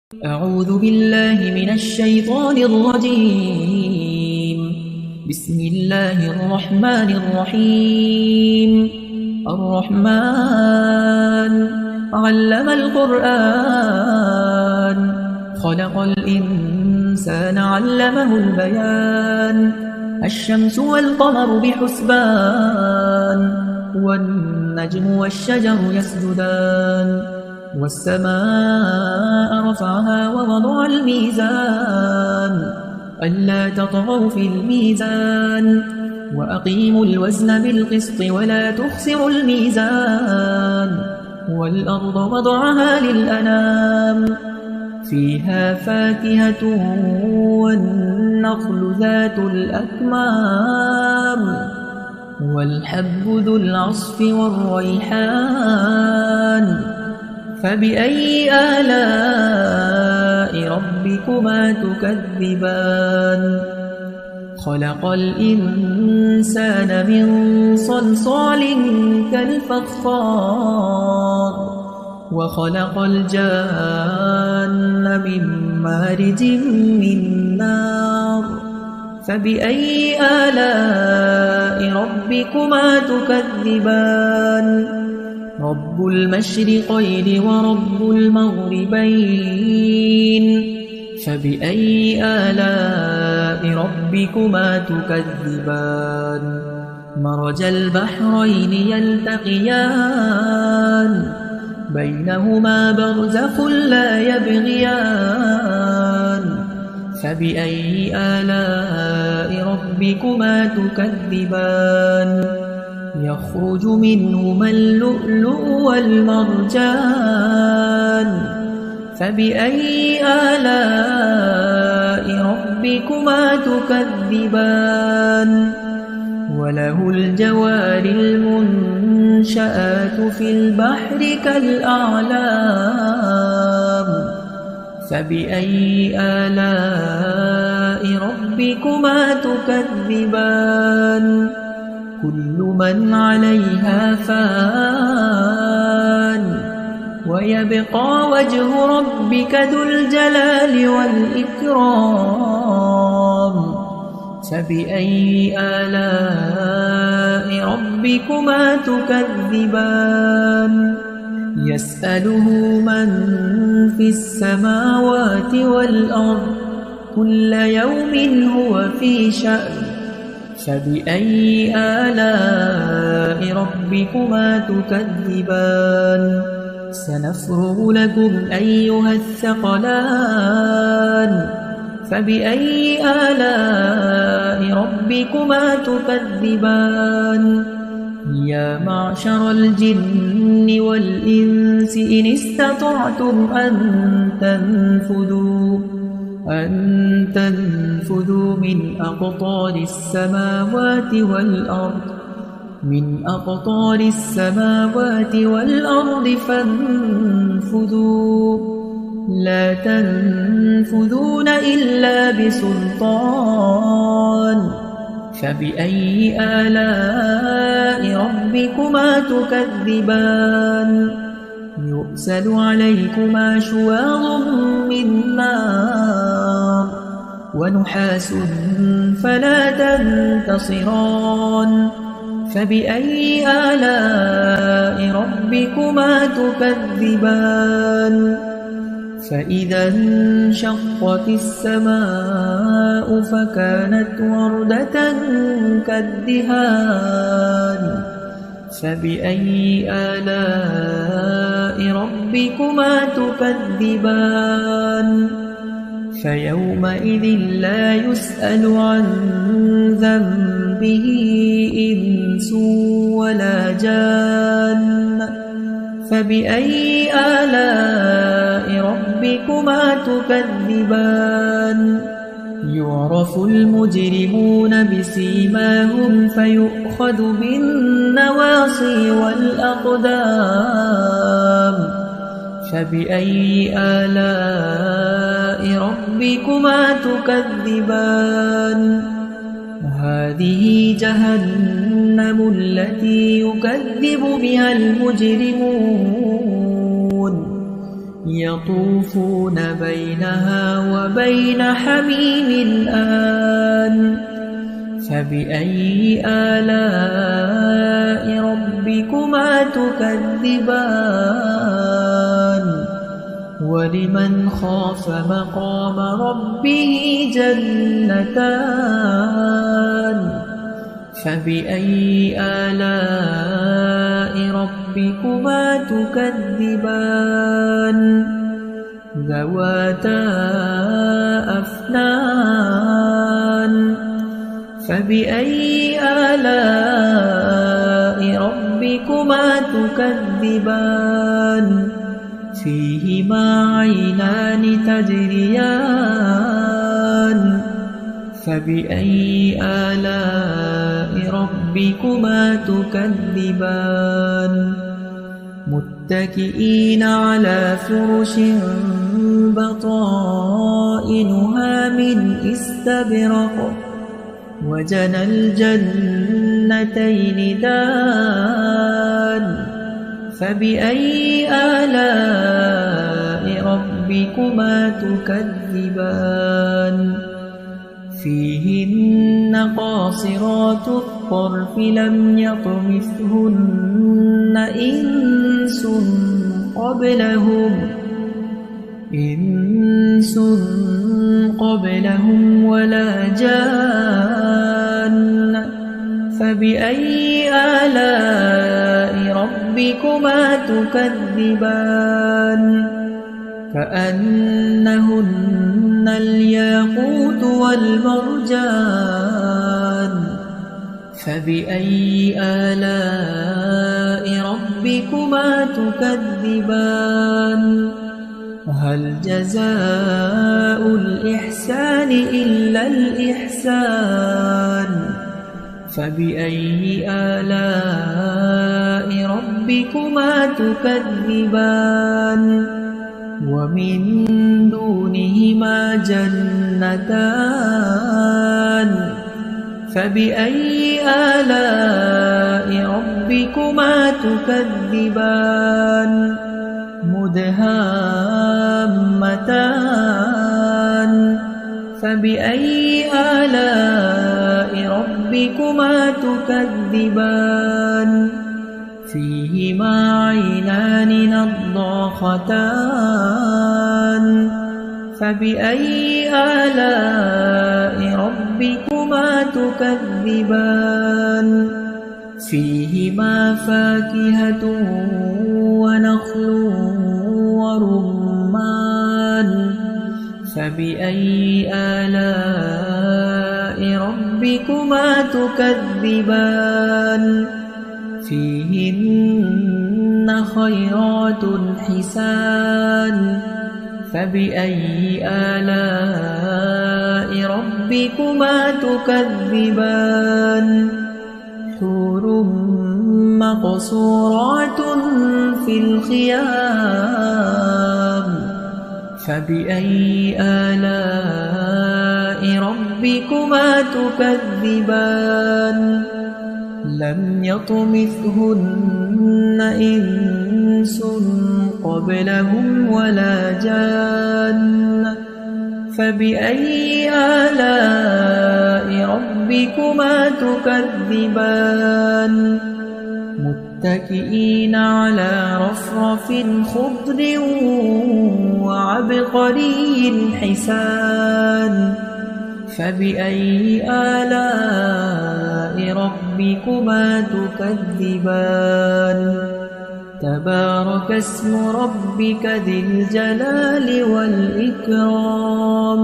أعوذ بالله من الشيطان الرجيم. بسم الله الرحمن الرحيم. الرحمن علم القرآن خلق الإنسان علمه البيان. الشمس والقمر بحسبان والنجم والشجر يسجدان والسماء رفعها ووضع الميزان ألا تطغوا في الميزان وأقيموا الوزن بالقسط ولا تخسروا الميزان والأرض وضعها للأنام فيها فاكهة والنخل ذات الأكمام والحب ذو العصف والريحان فبأي آلاء ربكما تكذبان خلق الإنسان من صلصال كالفخار وخلق الجان من مارج من نار فبأي آلاء ربكما تكذبان رب المشرقين ورب المغربين فبأي آلاء ربكما تكذبان مرج البحرين يلتقيان بينهما برزخ لا يبغيان فبأي آلاء ربكما تكذبان يخرج منهما اللؤلؤ والمرجان فبأي آلاء ربكما تكذبان وله الجوار المنشآت في البحر كالأعلام فبأي آلاء ربكما تكذبان كل من عليها فان ويبقى وجه ربك ذو الجلال والإكرام فبأي آلاء ربكما تكذبان يسأله من في السماوات والأرض كل يوم هو في شأن فبأي آلاء ربكما تكذبان سنفرغ لكم أيها الثقلان فبأي آلاء ربكما تكذبان يا معشر الجن والإنس إن استطعتم أن تنفذوا من أقطار السماوات والأرض فانفذوا لا تنفذون إلا بسلطان فبأي آلاء ربكما تكذبان يؤسل عليكما شواظ من نار ونحاس فلا تنتصران فبأي آلاء ربكما تكذبان فإذا انشقت السماء فكانت وردة كالدهان فبأي آلاء ربكما تكذبان فيومئذ لا يسأل عن ذنبه إنس ولا جان فبأي آلاء ربكما تكذبان يعرف المجرمون بسيماهم فيؤخذ بالنواصي والأقدام فبأي آلاء ربكما تكذبان هذه جهنم التي يكذب بها المجرمون يطوفون بينها وبين حميم آن فبأي آلاء ربكما تكذبان ولمن خاف مقام ربه جنتان فبأي آلاء ربكما تكذبان ذواتا أفنان فبأي آلاء ربكما تكذبان فيهما عينان تجريان فبأي آلاء ربكما تكذبان متكئين على فرش بطائنها من استبرق وجنى الجنتين دان فبأي آلاء ربكما تكذبان فيهن قاصرات الطرف لم يطمثهن إنس قبلهم ولا جان فبأي آلاء ربكما تكذبان كأنهن الياقوت والمرجان فبأي آلاء ربكما تكذبان هل جزاء الإحسان إلا الإحسان فبأي آلاء ربكما تكذبان ومن دونهما جنتان فبأي آلاء ربكما تكذبان مدهامتان فبأي آلاء ربكما تكذبان فيهما عينان نضاختان فبأي آلاء ربكما تكذبان فيهما فاكهة ونخل ورمان فبأي آلاء ربكما تكذبان فيهن خيرات حسان فبأي آلاء ربكما تكذبان حور مقصورات في الخيام فبأي آلاء ربكما تكذبان لم يطمثهن إنس قبلهم ولا جان فبأي آلاء ربكما تكذبان متكئين على رفرف خضر وعبقري حسان فبأي آلاء ربكما تكذبان تبارك اسم ربك ذي الجلال والإكرام